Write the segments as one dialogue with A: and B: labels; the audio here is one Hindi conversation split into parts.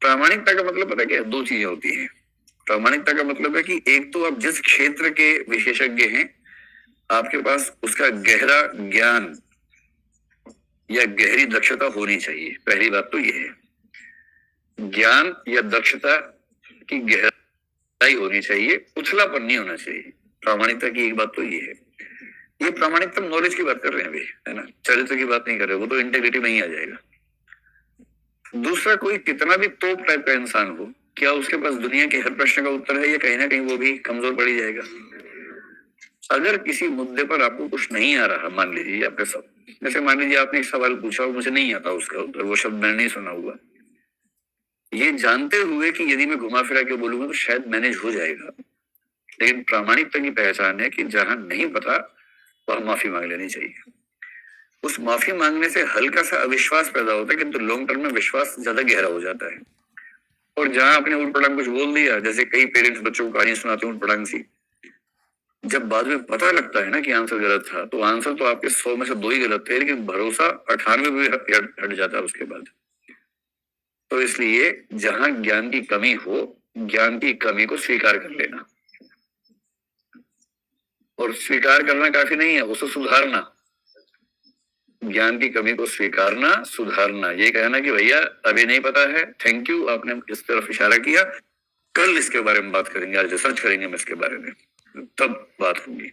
A: प्रामाणिकता का मतलब पता है क्या, दो चीजें होती हैं। प्रामाणिकता का मतलब है कि एक तो आप जिस क्षेत्र के विशेषज्ञ हैं, आपके पास उसका गहरा ज्ञान या गहरी दक्षता होनी चाहिए। पहली बात तो ये है, ज्ञान या दक्षता की गहराई होनी चाहिए, उछलापन नहीं होना चाहिए। प्रामाणिकता की एक बात तो ये है। ये प्रामाणिकता नॉलेज की बात कर रहे हैं अभी, है ना, चरित्र की बात नहीं कर रहे, वो तो इंटेग्रिटी में ही आ जाएगा। दूसरा, कोई कितना भी तोप टाइप का इंसान हो, क्या उसके पास दुनिया के हर प्रश्न का उत्तर है, या कहीं ना कहीं वो भी कमजोर पड़ ही जाएगा। अगर किसी मुद्दे पर आपको कुछ नहीं आ रहा, मान लीजिए आपके सब, जैसे मान लीजिए आपने एक सवाल पूछा और मुझे नहीं आता उसका उत्तर, वो शब्द मैंने नहीं सुना हुआ, ये जानते हुए कि यदि मैं घुमा फिरा के बोलूंगा तो शायद मैनेज हो जाएगा। लेकिन प्रामाणिकता की पहचान है कि जहां नहीं पता वहां माफी मांग लेनी चाहिए। उस माफी मांगने से हल्का सा अविश्वास पैदा होता है, किंतु लॉन्ग टर्म में विश्वास ज्यादा गहरा हो जाता है। और जहां आपने उठ पटांग कुछ बोल दिया, जैसे कई पेरेंट्स बच्चों को कहानी सुनाते हैं उठ पटांग सी, जब बाद में पता लगता है ना कि आंसर गलत था, तो आंसर तो आपके 100 में से 2 ही गलत थे, लेकिन भरोसा 98 भी हट जाता है उसके बाद। तो इसलिए जहां ज्ञान की कमी हो, ज्ञान की कमी को स्वीकार कर लेना, और स्वीकार करना काफी नहीं है, उसे सुधारना। ज्ञान की कमी को स्वीकारना, सुधारना, ये कहना कि भैया अभी नहीं पता है, थैंक यू, आपने इस तरफ इशारा किया, कल इसके बारे में बात करेंगे, आज रिसर्च करेंगे हम इसके बारे में, तब बात होगी।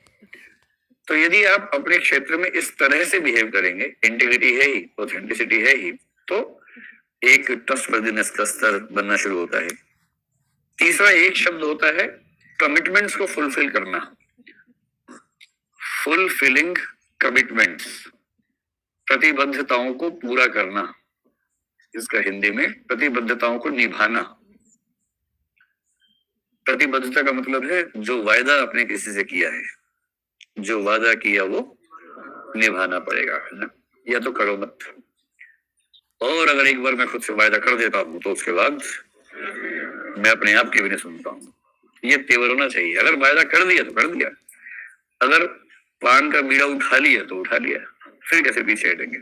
A: तो यदि आप अपने क्षेत्र में इस तरह से बिहेव करेंगे, इंटीग्रिटी है ही, ऑथेंटिसिटी है ही, तो एक ट्रस्टवर्दीनेस का स्तर बनना शुरू होता है। तीसरा एक शब्द होता है कमिटमेंट्स को फुलफिल करना, फुलफिलिंग कमिटमेंट्स, प्रतिबद्धताओं को पूरा करना, इसका हिंदी में प्रतिबद्धताओं को निभाना। प्रतिबद्धता का मतलब है जो वायदा आपने किसी से किया है, जो वादा किया वो निभाना पड़ेगा, है ना, या तो करो मत। और अगर एक बार मैं खुद से वायदा कर देता हूं तो उसके बाद मैं अपने आप की भी नहीं सुनता हूं, ये तेवर होना चाहिए। अगर वायदा कर दिया तो कर दिया, अगर पान का बीड़ा उठा लिया तो उठा लिया, फिर कैसे पीछे हटेंगे।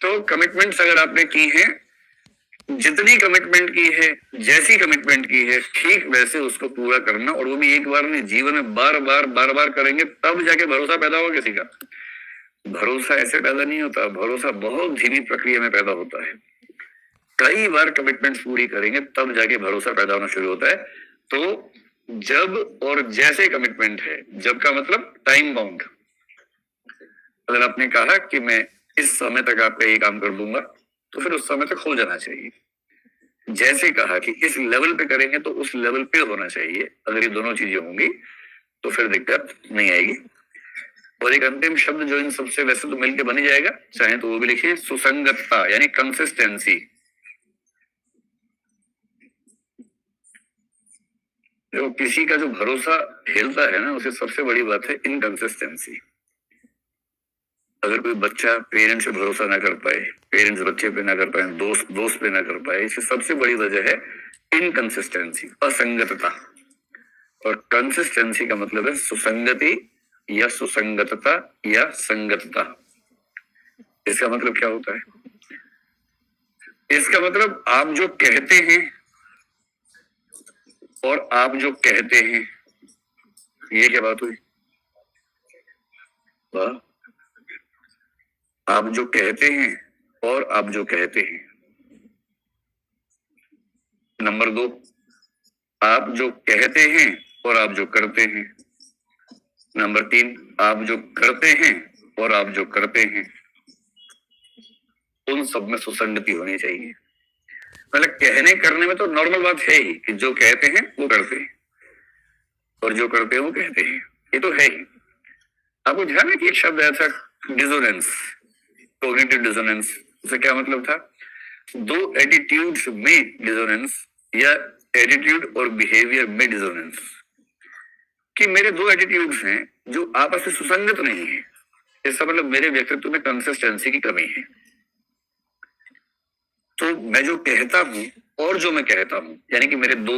A: तो कमिटमेंट्स अगर आपने की है, जितनी कमिटमेंट की है, जैसी कमिटमेंट की है, ठीक वैसे उसको पूरा करना, और वो भी एक बार नहीं, जीवन में बार बार करेंगे, तब जाके भरोसा पैदा होगा किसी का। भरोसा ऐसे पैदा नहीं होता, भरोसा बहुत धीमी प्रक्रिया में पैदा होता है। कई बार कमिटमेंट्स पूरी करेंगे तब जाके भरोसा पैदा होना शुरू होता है। तो जब और जैसे कमिटमेंट है, जब का मतलब टाइम बाउंड। अगर आपने कहा कि मैं इस समय तक आपका ये काम कर दूंगा, तो फिर उस समय तक हो जाना चाहिए। जैसे कहा कि इस लेवल पे करेंगे तो उस लेवल पे होना चाहिए। अगर ये दोनों चीजें होंगी तो फिर दिक्कत नहीं आएगी। और एक अंतिम शब्द जो इन सबसे वैसे तो मिलके बन ही जाएगा, चाहे तो वो भी लिखिए, सुसंगतता, यानी कंसिस्टेंसी। जो किसी का जो भरोसा हिलता है ना, उसे सबसे बड़ी बात है इनकंसिस्टेंसी। अगर कोई बच्चा पेरेंट्स पे भरोसा ना कर पाए, पेरेंट्स बच्चे पे ना कर पाए, दोस्त पे ना कर पाए, इसकी सबसे बड़ी वजह है इनकंसिस्टेंसी, असंगतता। और कंसिस्टेंसी का मतलब है सुसंगति या सुसंगतता या संगतता। इसका मतलब क्या होता है? इसका मतलब आप जो कहते हैं और आप जो कहते हैं, ये क्या बात हुई? आप जो कहते हैं और आप जो कहते हैं। नंबर 2, आप जो कहते हैं और आप जो करते हैं। नंबर 3, आप जो करते हैं और आप जो करते हैं, उन सब में सुसंगति होनी चाहिए। मतलब कहने करने में तो नॉर्मल बात है ही कि जो कहते हैं वो करते हैं और जो करते हैं वो कहते हैं, ये तो है ही। आपको ध्यान है कि एक शब्द आया था डिसोनेंस, कॉग्निटिव डिसोनेंस। उसका क्या मतलब था? दो एटीट्यूड्स में डिसोनेंस या एटीट्यूड और बिहेवियर में डिसोनेंस, कि मेरे दो एटीट्यूड्स हैं जो आपस में सुसंगत नहीं है। इसका मतलब मेरे व्यक्तित्व में कंसिस्टेंसी की कमी है। तो मैं जो कहता हूं और जो मैं कहता हूं, यानी कि मेरे दो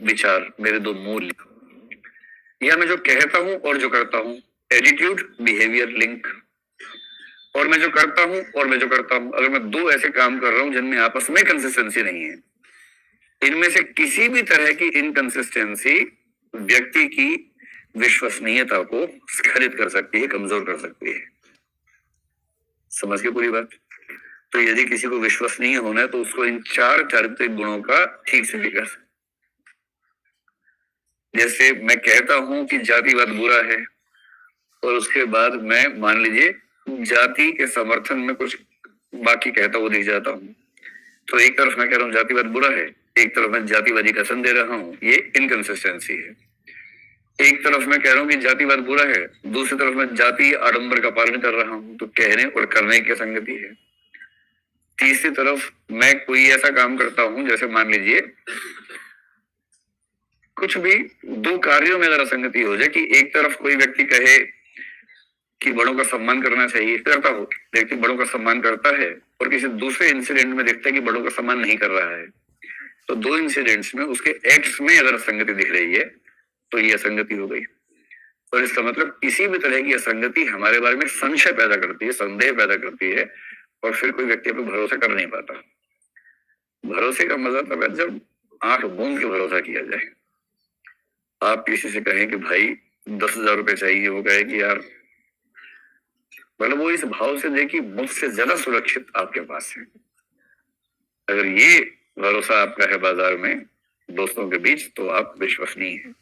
A: विचार, मेरे दो मूल्य, या मैं जो कहता हूं और जो करता हूं, एटीट्यूड बिहेवियर लिंक। और मैं जो करता हूं अगर मैं दो ऐसे काम कर रहा हूं जिनमें आपस में कंसिस्टेंसी नहीं है, इनमें से किसी भी तरह की इनकंसिस्टेंसी व्यक्ति की विश्वसनीयता को स्खलित कर सकती है, कमजोर कर सकती है। समझ के पूरी बात। तो यदि किसी को विश्वसनीय होना है तो उसको इन 4 चारित्रिक गुणों का ठीक से विकास। जैसे मैं कहता हूं कि जातिवाद बुरा है और उसके बाद मैं मान लीजिए जाति के समर्थन में कुछ बाकी कहता हुआ दिख जाता हूं, तो एक तरफ मैं कह रहा हूं जातिवाद बुरा है, एक तरफ मैं जातिवादी कथन दे रहा हूं, ये इनकंसिस्टेंसी है। एक तरफ मैं कह रहा हूं कि जातिवाद बुरा है, दूसरी तरफ मैं जाति आडंबर का पालन कर रहा हूं, तो कहने और करने की संगति है। तीसरी तरफ मैं कोई ऐसा काम करता हूं, जैसे मान लीजिए कुछ भी दो कार्यों में अगर असंगति हो जाए कि एक तरफ कोई व्यक्ति कहे कि बड़ों का सम्मान करना चाहिए, करता हो, व्यक्ति बड़ों का सम्मान करता है और किसी दूसरे इंसिडेंट में देखता है कि बड़ों का सम्मान नहीं कर रहा है, तो दो इंसिडेंट्स में उसके एक्ट्स में अगर असंगति दिख रही है तो ये असंगति हो गई। और इसका मतलब किसी भी तरह की असंगति हमारे बारे में संशय पैदा करती है, संदेह पैदा करती है, और फिर कोई व्यक्ति पर भरोसा कर नहीं पाता। भरोसे का मजा तब है जब आंख मूंद के भरोसा किया जाए। आप किसी से कहें कि भाई 10,000 रुपए चाहिए, वो कहे कि यार, मतलब वो इस भाव से दे कि मुझसे ज्यादा सुरक्षित आपके पास है। अगर ये भरोसा आपका है बाजार में, दोस्तों के बीच, तो आप विश्वसनीय हैं।